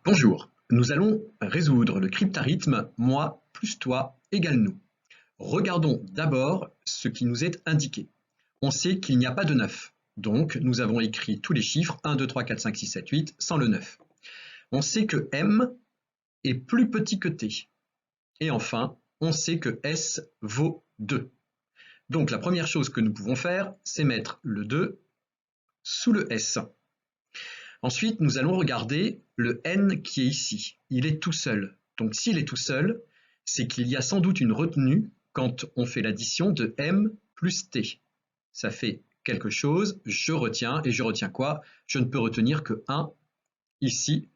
Bonjour, nous allons résoudre le cryptarithme moi plus toi égale nous. Regardons d'abord ce qui nous est indiqué. On sait qu'il n'y a pas de 9, donc nous avons écrit tous les chiffres 1, 2, 3, 4, 5, 6, 7, 8 sans le 9. On sait que M est plus petit que T. Et enfin, on sait que S vaut 2. Donc la première chose que nous pouvons faire, c'est mettre le 2 sous le S. Ensuite, nous allons regarder le n qui est ici. Il est tout seul. Donc s'il est tout seul, c'est qu'il y a sans doute une retenue quand on fait l'addition de m plus t. Ça fait quelque chose, je retiens, et je retiens quoi? Je ne peux retenir que 1 ici,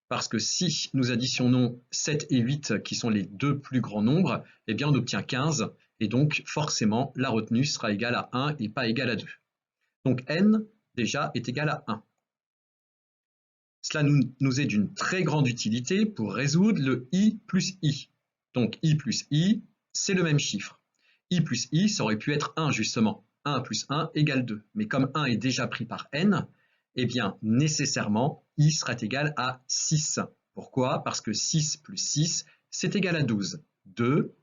parce que si nous additionnons 7 et 8, qui sont les deux plus grands nombres, eh bien on obtient 15, et donc forcément la retenue sera égale à 1 et pas égale à 2. Donc n, déjà, est égal à 1. Cela nous est d'une très grande utilité pour résoudre le i plus i. Donc i plus i, c'est le même chiffre. I plus i, ça aurait pu être 1 justement. 1 plus 1 égale 2. Mais comme 1 est déjà pris par n, eh bien nécessairement i sera égal à 6. Pourquoi? Parce que 6 plus 6, c'est égal à 12. 2,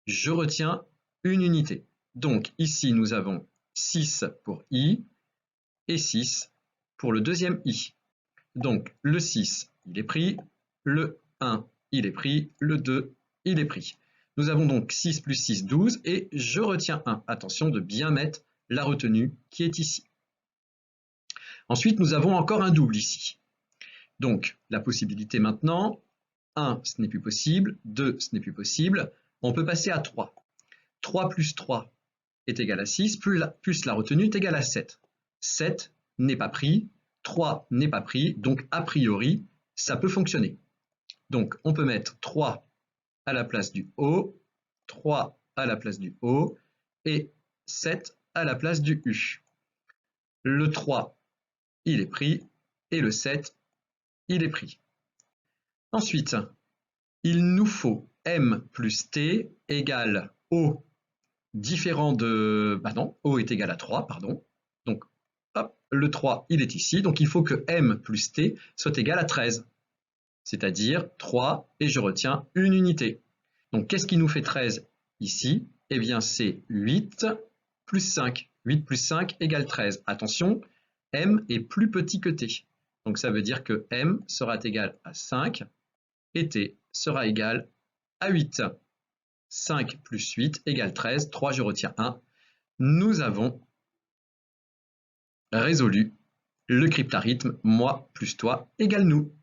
je retiens une unité. Donc ici nous avons 6 pour i et 6 pour le deuxième i. Donc le 6, il est pris, le 1, il est pris, le 2, il est pris. Nous avons donc 6 plus 6, 12, et je retiens 1. Attention de bien mettre la retenue qui est ici. Ensuite, nous avons encore un double ici. Donc la possibilité maintenant, 1, ce n'est plus possible, 2, ce n'est plus possible. On peut passer à 3. 3 plus 3 est égal à 6, plus la retenue est égale à 7. 7 n'est pas pris, 3 n'est pas pris, donc a priori, ça peut fonctionner. Donc on peut mettre 3 à la place du O, 3 à la place du O, et 7 à la place du U. Le 3, il est pris, et le 7, il est pris. Ensuite, il nous faut M plus T égale O différent de... O est égal à 3, pardon. Donc, hop, le 3, il est ici. Donc, il faut que M plus T soit égal à 13. C'est-à-dire 3, et je retiens une unité. Donc, qu'est-ce qui nous fait 13 ici? Eh bien, c'est 8 plus 5. 8 plus 5 égale 13. Attention, M est plus petit que T. Donc, ça veut dire que M sera égal à 5 et T sera égal à 8. 5 plus 8 égale 13. 3, je retiens 1. Nous avons résolu le cryptarithme moi plus toi égale nous.